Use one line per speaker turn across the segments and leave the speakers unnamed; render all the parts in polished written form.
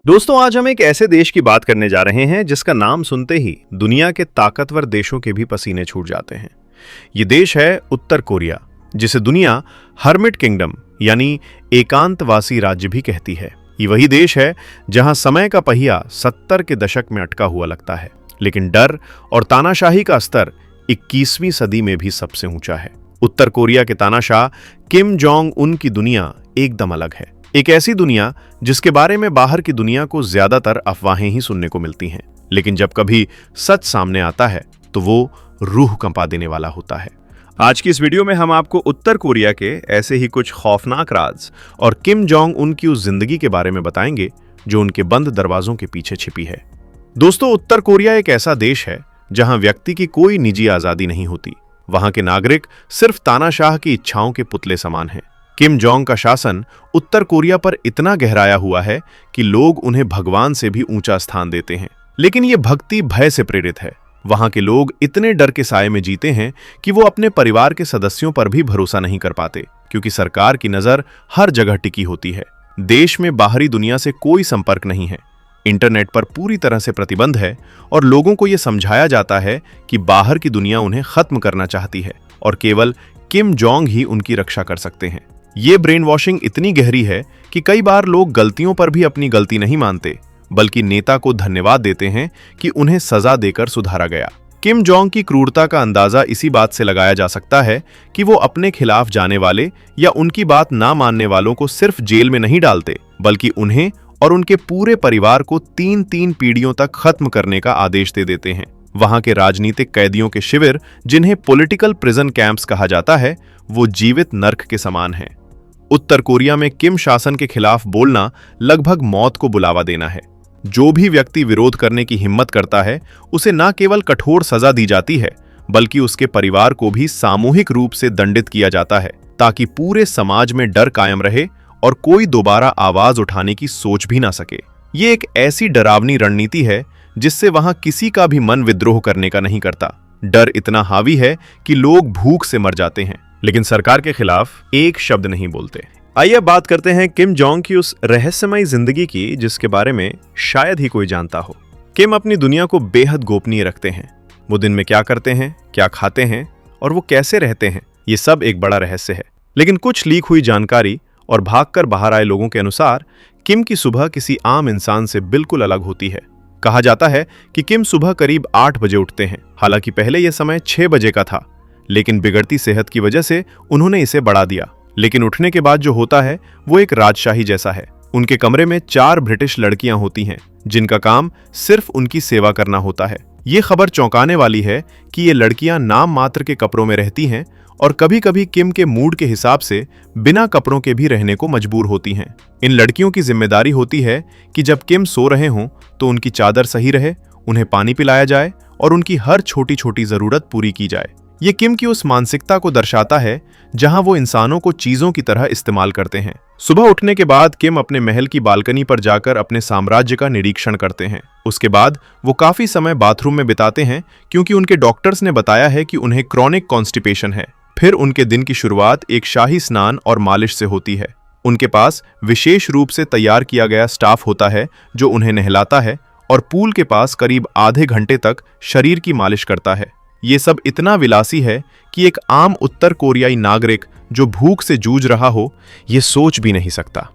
दोस्तों, आज हम एक ऐसे देश की बात करने जा रहे हैं जिसका नाम सुनते ही दुनिया के ताकतवर देशों के भी पसीने छूट जाते हैं। ये देश है उत्तर कोरिया, जिसे दुनिया हर्मिट किंगडम यानी एकांतवासी राज्य भी कहती है। ये वही देश है जहां समय का पहिया 70 के दशक में अटका हुआ लगता है, लेकिन डर और तानाशाही का स्तर 21वीं सदी में भी सबसे ऊंचा है। उत्तर कोरिया के तानाशाह किम जोंग उन की दुनिया एकदम अलग है। एक ऐसी दुनिया जिसके बारे में बाहर की दुनिया को ज्यादातर अफवाहें ही सुनने को मिलती हैं, लेकिन जब कभी सच सामने आता है तो वो रूह कंपा देने वाला होता है। आज की इस वीडियो में हम आपको उत्तर कोरिया के ऐसे ही कुछ खौफनाक राज और किम जोंग उन की उस जिंदगी के बारे में बताएंगे जो उनके बंद दरवाजों के पीछे छिपी है। दोस्तों, उत्तर कोरिया एक ऐसा देश है जहां व्यक्ति की कोई निजी आजादी नहीं होती। वहां के नागरिक सिर्फ तानाशाह की इच्छाओं के पुतले समान हैं। किम जोंग का शासन उत्तर कोरिया पर इतना गहराया हुआ है कि लोग उन्हें भगवान से भी ऊंचा स्थान देते हैं, लेकिन ये भक्ति भय से प्रेरित है। वहां के लोग इतने डर के साए में जीते हैं कि वो अपने परिवार के सदस्यों पर भी भरोसा नहीं कर पाते, क्योंकि सरकार की नजर हर जगह टिकी होती है। देश में बाहरी दुनिया से कोई संपर्क नहीं है, इंटरनेट पर पूरी तरह से प्रतिबंध है और लोगों को यह समझाया जाता है कि बाहर की दुनिया उन्हें खत्म करना चाहती है और केवल किम जोंग ही उनकी रक्षा कर सकते हैं। ये ब्रेन वॉशिंग इतनी गहरी है कि कई बार लोग गलतियों पर भी अपनी गलती नहीं मानते, बल्कि नेता को धन्यवाद देते हैं कि उन्हें सजा देकर सुधारा गया। किम जोंग की क्रूरता का अंदाजा इसी बात से लगाया जा सकता है कि वो अपने खिलाफ जाने वाले या उनकी बात ना मानने वालों को सिर्फ जेल में नहीं डालते, बल्कि उन्हें और उनके पूरे परिवार को 3-3 पीढ़ियों तक खत्म करने का आदेश दे देते हैं। वहां के राजनीतिक कैदियों के शिविर, जिन्हें पॉलिटिकल प्रिजन कैंप्स कहा जाता है, वो जीवित नर्क के समान हैं। उत्तर कोरिया में किम शासन के खिलाफ बोलना लगभग मौत को बुलावा देना है। जो भी व्यक्ति विरोध करने की हिम्मत करता है, उसे न केवल कठोर सजा दी जाती है, बल्कि उसके परिवार को भी सामूहिक रूप से दंडित किया जाता है, ताकि पूरे समाज में डर कायम रहे और कोई दोबारा आवाज उठाने की सोच भी ना सके। ये एक ऐसी डरावनी रणनीति है जिससे वहां किसी का भी मन विद्रोह करने का नहीं करता। डर इतना हावी है कि लोग भूख से मर जाते हैं, लेकिन सरकार के खिलाफ एक शब्द नहीं बोलते। आइए अब बात करते हैं किम जोंग की उस रहस्यमयी जिंदगी की जिसके बारे में शायद ही कोई जानता हो। किम अपनी दुनिया को बेहद गोपनीय रखते हैं। वो दिन में क्या करते हैं, क्या खाते हैं और वो कैसे रहते हैं, ये सब एक बड़ा रहस्य है। लेकिन कुछ लीक हुई जानकारी और भागकर बाहर आए लोगों के अनुसार किम की सुबह किसी आम इंसान से बिल्कुल अलग होती है। कहा जाता है कि किम सुबह करीब 8 बजे उठते हैं। हालांकि पहले यह समय 6 बजे का था, लेकिन बिगड़ती सेहत की वजह से उन्होंने इसे बढ़ा दिया। लेकिन उठने के बाद जो होता है वो एक राजशाही जैसा है। उनके कमरे में 4 ब्रिटिश लड़कियां होती हैं, जिनका काम सिर्फ उनकी सेवा करना होता है। ये खबर चौंकाने वाली है कि ये लड़कियां नाम मात्र के कपड़ों में रहती हैं और कभी कभी किम के मूड के हिसाब से बिना कपड़ों के भी रहने को मजबूर होती हैं। इन लड़कियों की जिम्मेदारी होती है कि जब किम सो रहे हों तो उनकी चादर सही रहे, उन्हें पानी पिलाया जाए और उनकी हर छोटी छोटी जरूरत पूरी की जाए। ये किम की उस मानसिकता को दर्शाता है जहां वो इंसानों को चीजों की तरह इस्तेमाल करते हैं। सुबह उठने के बाद किम अपने महल की बालकनी पर जाकर अपने साम्राज्य का निरीक्षण करते हैं। उसके बाद वो काफी समय बाथरूम में बिताते हैं, क्योंकि उनके डॉक्टर्स ने बताया है कि उन्हें क्रॉनिक कॉन्स्टिपेशन है। फिर उनके दिन की शुरुआत एक शाही स्नान और मालिश से होती है। उनके पास विशेष रूप से तैयार किया गया स्टाफ होता है जो उन्हें नहलाता है और पूल के पास करीब आधे घंटे तक शरीर की मालिश करता है। ये सब इतना विलासी है कि एक आम उत्तर कोरियाई नागरिक जो भूख से जूझ रहा हो, ये सोच भी नहीं सकता।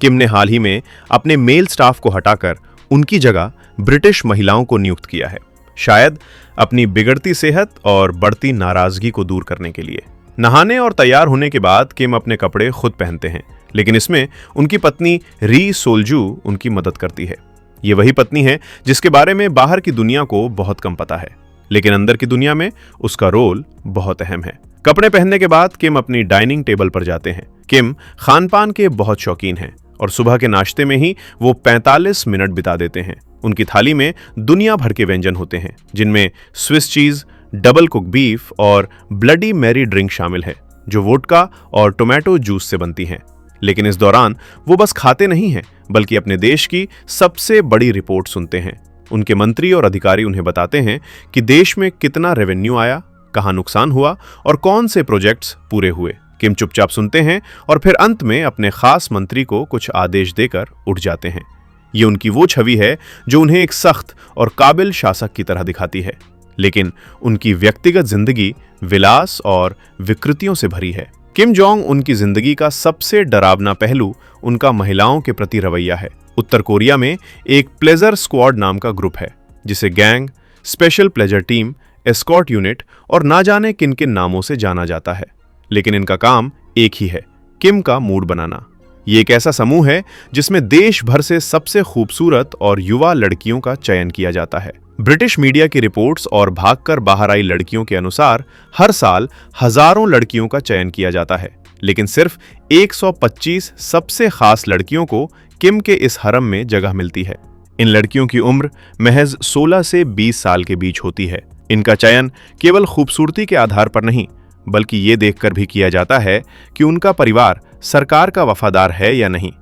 किम ने हाल ही में अपने मेल स्टाफ को हटाकर उनकी जगह ब्रिटिश महिलाओं को नियुक्त किया है, शायद अपनी बिगड़ती सेहत और बढ़ती नाराजगी को दूर करने के लिए। नहाने और तैयार होने के बाद किम अपने कपड़े खुद पहनते हैं, लेकिन इसमें उनकी पत्नी री सोल्जू उनकी मदद करती है। ये वही पत्नी है जिसके बारे में बाहर की दुनिया को बहुत कम पता है, लेकिन अंदर की दुनिया में उसका रोल बहुत अहम है। कपड़े पहनने के बाद किम अपनी डाइनिंग टेबल पर जाते हैं। किम खानपान के बहुत शौकीन हैं और सुबह के नाश्ते में ही वो 45 मिनट बिता देते हैं। उनकी थाली में दुनिया भर के व्यंजन होते हैं, जिनमें Swiss cheese, double cook beef और ब्लडी मैरी ड्रिंक शामिल है, जो वोडका और टोमेटो जूस से बनती हैं। लेकिन इस दौरान वो बस खाते नहीं हैं, बल्कि अपने देश की सबसे बड़ी रिपोर्ट सुनते हैं। उनके मंत्री और अधिकारी उन्हें बताते हैं कि देश में कितना रेवेन्यू आया, कहां नुकसान हुआ और कौन से प्रोजेक्ट्स पूरे हुए। किम चुपचाप सुनते हैं और फिर अंत में अपने खास मंत्री को कुछ आदेश देकर उठ जाते हैं। ये उनकी वो छवि है जो उन्हें एक सख्त और काबिल शासक की तरह दिखाती है, लेकिन उनकी व्यक्तिगत जिंदगी विलास और विकृतियों से भरी है। किम जोंग उनकी जिंदगी का सबसे डरावना पहलू उनका महिलाओं के प्रति रवैया है। उत्तर कोरिया में एक प्लेजर स्क्वाड नाम का ग्रुप है, जिसे gang, special pleasure team, escort unit और ना जाने किन किन नामों से जाना जाता है, लेकिन इनका काम एक ही है, किम का मूड बनाना। ये एक ऐसा समूह है जिसमें देश भर से सबसे खूबसूरत और युवा लड़कियों का चयन किया जाता है। ब्रिटिश मीडिया की रिपोर्ट्स और भागकर बाहर आई लड़कियों के अनुसार हर साल हजारों लड़कियों का चयन किया जाता है, लेकिन सिर्फ 125 सबसे खास लड़कियों को किम के इस हरम में जगह मिलती है। इन लड़कियों की उम्र महज 16 से 20 साल के बीच होती है। इनका चयन केवल खूबसूरती के आधार पर नहीं, बल्कि ये देखकर भी किया जाता है कि उनका परिवार सरकार का वफादार है या नहीं।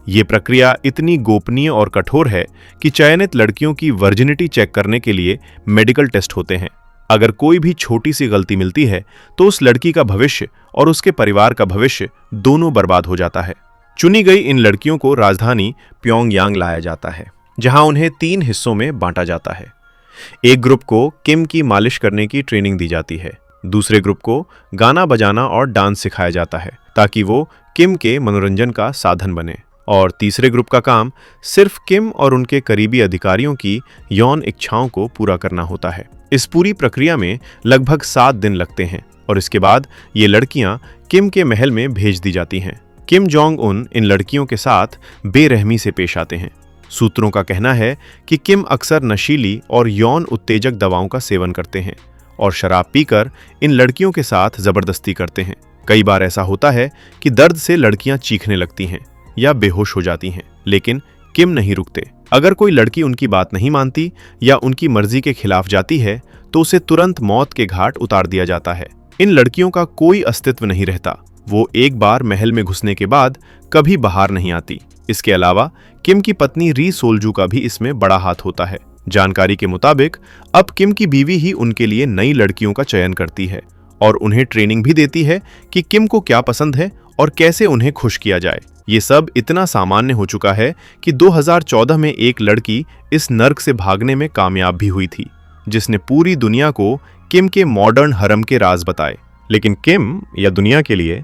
ये प्रक्रिया इतनी गोपनीय और कठोर है कि चयनित लड़कियों की वर्जिनिटी चेक करने के लिए मेडिकल टेस्ट होते हैं। अगर कोई भी छोटी सी गलती मिलती है तो उस लड़की का भविष्य और उसके परिवार का भविष्य दोनों बर्बाद हो जाता है। चुनी गई इन लड़कियों को राजधानी प्योंगयांग लाया जाता है, जहां उन्हें 3 हिस्सों में बांटा जाता है। एक ग्रुप को किम की मालिश करने की ट्रेनिंग दी जाती है, दूसरे ग्रुप को गाना बजाना और डांस सिखाया जाता है ताकि वो किम के मनोरंजन का साधन बने, और तीसरे ग्रुप का काम सिर्फ किम और उनके करीबी अधिकारियों की यौन इच्छाओं को पूरा करना होता है। इस पूरी प्रक्रिया में लगभग 7 दिन लगते हैं और इसके बाद ये लड़कियां किम के महल में भेज दी जाती हैं। किम जोंग उन इन लड़कियों के साथ बेरहमी से पेश आते हैं। सूत्रों का कहना है कि किम अक्सर नशीली और यौन उत्तेजक दवाओं का सेवन करते हैं और शराब पीकर इन लड़कियों के साथ जबरदस्ती करते हैं। कई बार ऐसा होता है कि दर्द से लड़कियां चीखने लगती हैं या बेहोश हो जाती हैं, लेकिन किम नहीं रुकते। अगर कोई लड़की उनकी बात नहीं मानती या उनकी मर्जी के खिलाफ जाती है तो उसे तुरंत मौत के घाट उतार दिया जाता है। इन लड़कियों का कोई अस्तित्व नहीं रहता। वो एक बार महल में घुसने के बाद कभी बाहर नहीं आती। इसके अलावा किम की पत्नी री सोल्जू का भी इसमें बड़ा हाथ होता है। जानकारी के मुताबिक अब किम की बीवी ही उनके लिए नई लड़कियों का चयन करती है और उन्हें ट्रेनिंग भी देती है कि किम को क्या पसंद है और कैसे उन्हें खुश किया जाए। ये सब इतना सामान्य हो चुका है कि 2014 में एक लड़की इस नर्क से भागने में कामयाब भी हुई थी, जिसने पूरी दुनिया को किम के मॉडर्न हरम के राज बताए। लेकिन किम या दुनिया के लिए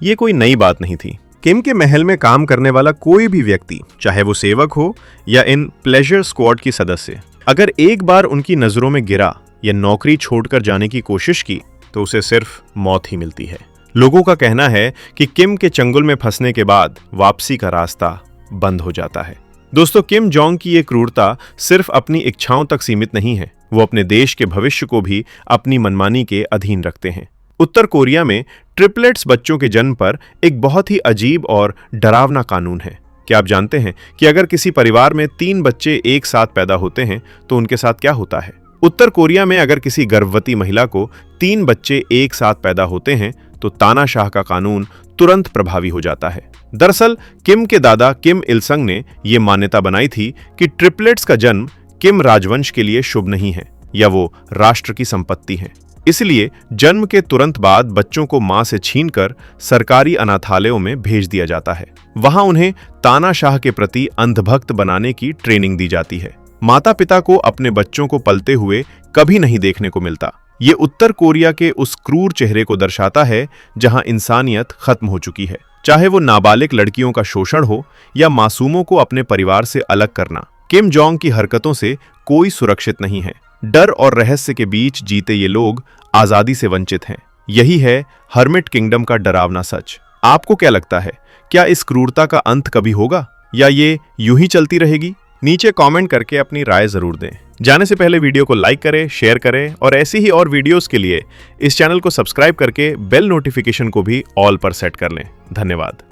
ये कोई नई बात नहीं थी। किम के महल में काम करने वाला कोई भी व्यक्ति, चाहे वो सेवक हो या इन प्लेजर स्क्वाड की सदस्य, अगर एक बार उनकी नजरों में गिरा या नौकरी छोड़कर जाने की कोशिश की तो उसे सिर्फ मौत ही मिलती है। लोगों का कहना है कि किम के चंगुल में फंसने के बाद वापसी का रास्ता बंद हो जाता है। दोस्तों, किम जोंग की ये क्रूरता सिर्फ अपनी इच्छाओं तक सीमित नहीं है, वो अपने देश के भविष्य को भी अपनी मनमानी के अधीन रखते हैं। उत्तर कोरिया में ट्रिपलेट्स बच्चों के जन्म पर एक बहुत ही अजीब और डरावना कानून है। क्या आप जानते हैं कि अगर किसी परिवार में 3 बच्चे एक साथ पैदा होते हैं तो उनके साथ क्या होता है? उत्तर कोरिया में अगर किसी गर्भवती महिला को 3 बच्चे एक साथ पैदा होते हैं तो तानाशाह का कानून तुरंत प्रभावी हो जाता है। दरअसल किम के दादा किम इल संग ने यह मान्यता बनाई थी कि ट्रिपलेट्स का जन्म किम राजवंश के लिए शुभ नहीं है या वो राष्ट्र की संपत्ति है। इसलिए जन्म के तुरंत बाद बच्चों को मां से छीनकर सरकारी अनाथालयों में भेज दिया जाता है। वहां उन्हें तानाशाह के प्रति अंधभक्त बनाने की ट्रेनिंग दी जाती है। माता पिता को अपने बच्चों को पलते हुए कभी नहीं देखने को मिलता। ये उत्तर कोरिया के उस क्रूर चेहरे को दर्शाता है जहां इंसानियत खत्म हो चुकी है, चाहे वो नाबालिग लड़कियों का शोषण हो या मासूमों को अपने परिवार से अलग करना। किम जोंग की हरकतों से कोई सुरक्षित नहीं है। डर और रहस्य के बीच जीते ये लोग आजादी से वंचित हैं। यही है हर्मिट किंगडम का डरावना सच। आपको क्या लगता है, क्या इस क्रूरता का अंत कभी होगा या ये यूं ही चलती रहेगी? नीचे कमेंट करके अपनी राय जरूर दें। जाने से पहले वीडियो को लाइक करें, शेयर करें और ऐसी ही और वीडियोस के लिए इस चैनल को सब्सक्राइब करके बेल नोटिफिकेशन को भी ऑल पर सेट कर लें। धन्यवाद।